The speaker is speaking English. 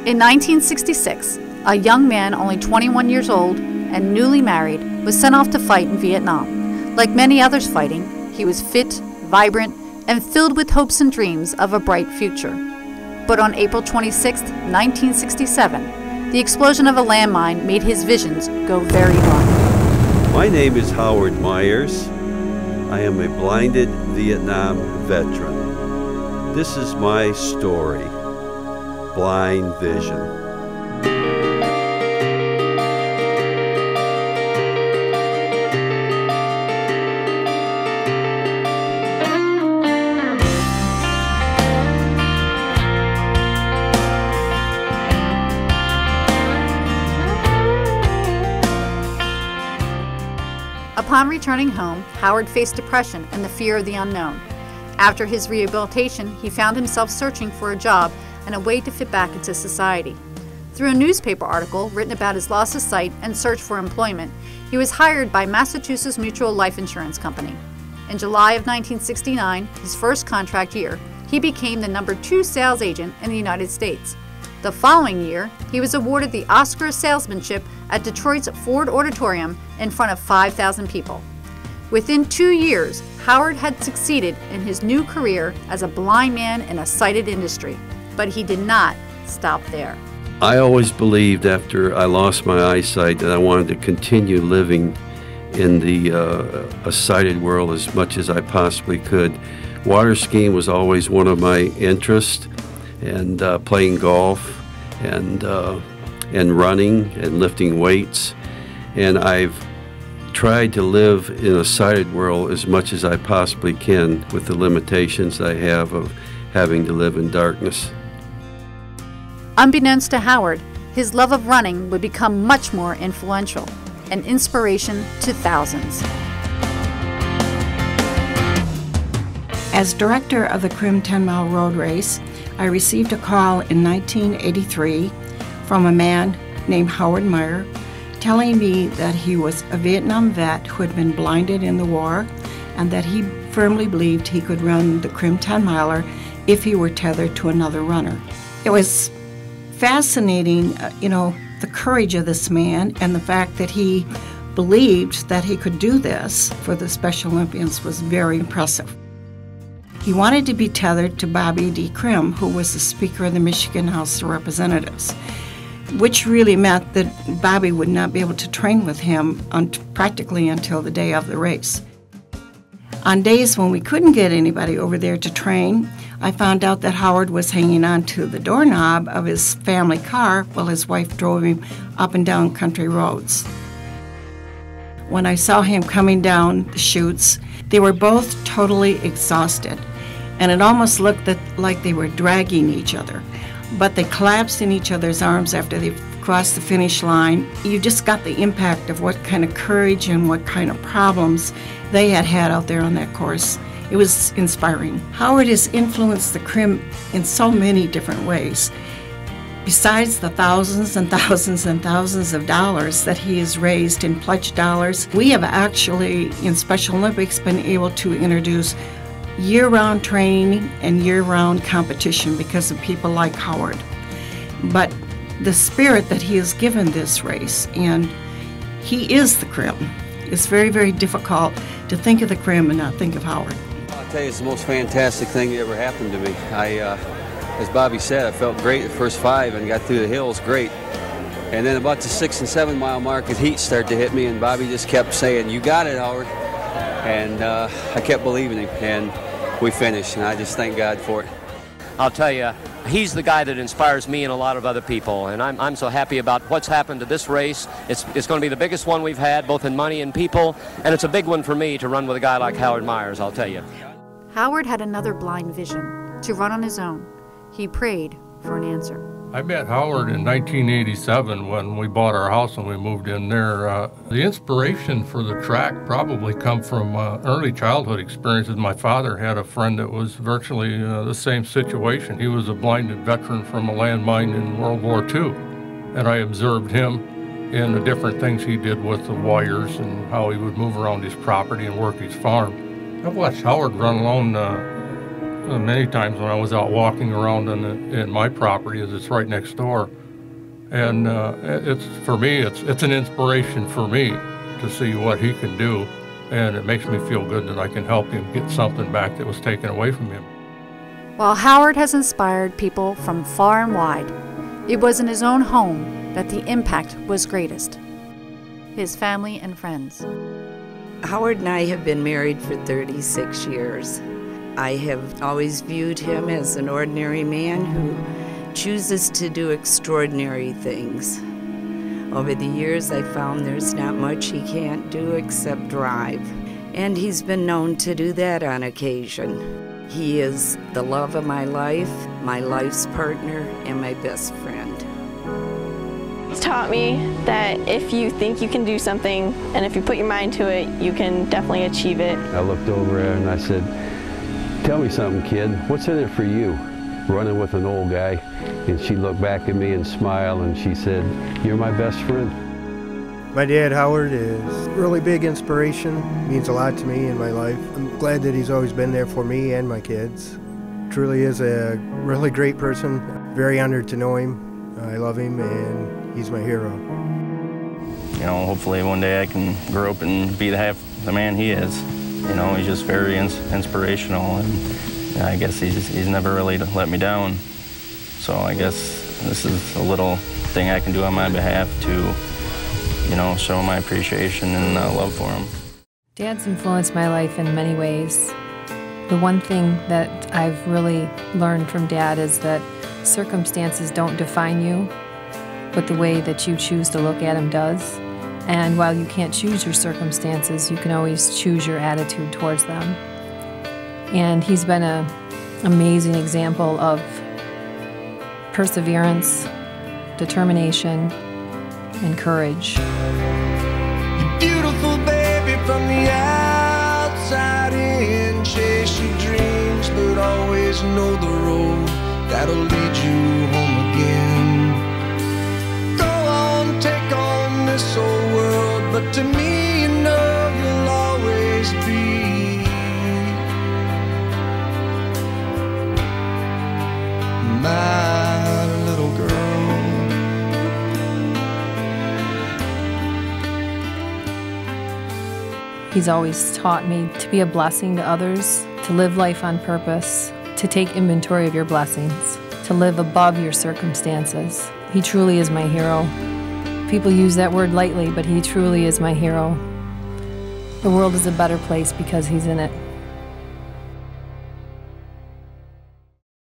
In 1966, a young man only 21 years old and newly married was sent off to fight in Vietnam. Like many others fighting, he was fit, vibrant, and filled with hopes and dreams of a bright future. But on April 26, 1967, the explosion of a landmine made his visions go very wrong. My name is Howard Myers. I am a blinded Vietnam veteran. This is my story, Blind Vision. Upon returning home, Howard faced depression and the fear of the unknown. After his rehabilitation, he found himself searching for a job and a way to fit back into society. Through a newspaper article written about his loss of sight and search for employment, he was hired by Massachusetts Mutual Life Insurance Company. In July of 1969, his first contract year, he became the #2 sales agent in the United States. The following year, he was awarded the Oscar of Salesmanship at Detroit's Ford Auditorium in front of 5,000 people. Within 2 years, Howard had succeeded in his new career as a blind man in a sighted industry, but he did not stop there. I always believed after I lost my eyesight that I wanted to continue living in a sighted world as much as I possibly could. Water skiing was always one of my interests, and playing golf and running and lifting weights. And I've tried to live in a sighted world as much as I possibly can with the limitations I have of having to live in darkness. Unbeknownst to Howard, his love of running would become much more influential, an inspiration to thousands. As director of the Crim 10-mile road race, I received a call in 1983 from a man named Howard Meyer telling me that he was a Vietnam vet who had been blinded in the war and that he firmly believed he could run the Crim 10-miler if he were tethered to another runner. It was fascinating, the courage of this man and the fact that he believed that he could do this for the Special Olympians was very impressive. He wanted to be tethered to Bobby D. Crim, who was the Speaker of the Michigan House of Representatives, which really meant that Bobby would not be able to train with him practically until the day of the race. On days when we couldn't get anybody over there to train, I found out that Howard was hanging on to the doorknob of his family car while his wife drove him up and down country roads. When I saw him coming down the chutes, they were both totally exhausted, and it almost looked like they were dragging each other. But they collapsed in each other's arms after they crossed the finish line. You just got the impact of what kind of courage and what kind of problems they had out there on that course. It was inspiring. Howard has influenced the Crim in so many different ways. Besides the thousands and thousands and thousands of dollars that he has raised in pledged dollars, we have actually, in Special Olympics, been able to introduce year-round training and year-round competition because of people like Howard. But the spirit that he has given this race, and he is the Crim. It's very, very difficult to think of the Crim and not think of Howard. I'll tell you, it's the most fantastic thing that ever happened to me. As Bobby said, I felt great the first 5 and got through the hills great. And then about the 6 and 7 mile mark, the heat started to hit me, and Bobby just kept saying, "You got it, Howard." And I kept believing him, and we finished, and I just thank God for it. I'll tell you, he's the guy that inspires me and a lot of other people, and I'm so happy about what's happened to this race. It's going to be the biggest one we've had, both in money and people, and it's a big one for me to run with a guy like Howard Myers, I'll tell you. Howard had another blind vision, to run on his own. He prayed for an answer. I met Howard in 1987 when we bought our house and we moved in there. The inspiration for the track probably come from early childhood experiences. My father had a friend that was virtually the same situation. He was a blinded veteran from a landmine in World War II, and I observed him in the different things he did with the wires and how he would move around his property and work his farm. I've watched Howard run alone many times when I was out walking around in my property, as it's right next door. And for me, it's an inspiration for me to see what he can do. And it makes me feel good that I can help him get something back that was taken away from him. While Howard has inspired people from far and wide, it was in his own home that the impact was greatest. His family and friends. Howard and I have been married for 36 years. I have always viewed him as an ordinary man who chooses to do extraordinary things. Over the years, I found there's not much he can't do except drive, and he's been known to do that on occasion. He is the love of my life's partner, and my best friend. It's taught me that if you think you can do something, and if you put your mind to it, you can definitely achieve it. I looked over at her and I said, "Tell me something, kid. What's in it for you?" Running with an old guy. And she looked back at me and smiled and she said, "You're my best friend." My dad, Howard, is a really big inspiration. Means a lot to me in my life. I'm glad that he's always been there for me and my kids. Truly is a really great person. Very honored to know him. I love him and he's my hero. You know, hopefully one day I can grow up and be the man he is. You know, he's just very inspirational, and I guess he's never really let me down. So I guess this is a little thing I can do on my behalf to, you know, show my appreciation and love for him. Dad's influenced my life in many ways. The one thing that I've really learned from Dad is that circumstances don't define you, but the way that you choose to look at them does. And while you can't choose your circumstances, you can always choose your attitude towards them. And he's been an amazing example of perseverance, determination, and courage. Beautiful baby from the outside in, chase your dreams, but always know the road that'll lead you home again. Go on, take on this old world, but to me, you know you'll always be my little girl. He's always taught me to be a blessing to others, to live life on purpose, to take inventory of your blessings, to live above your circumstances. He truly is my hero. People use that word lightly, but he truly is my hero. The world is a better place because he's in it.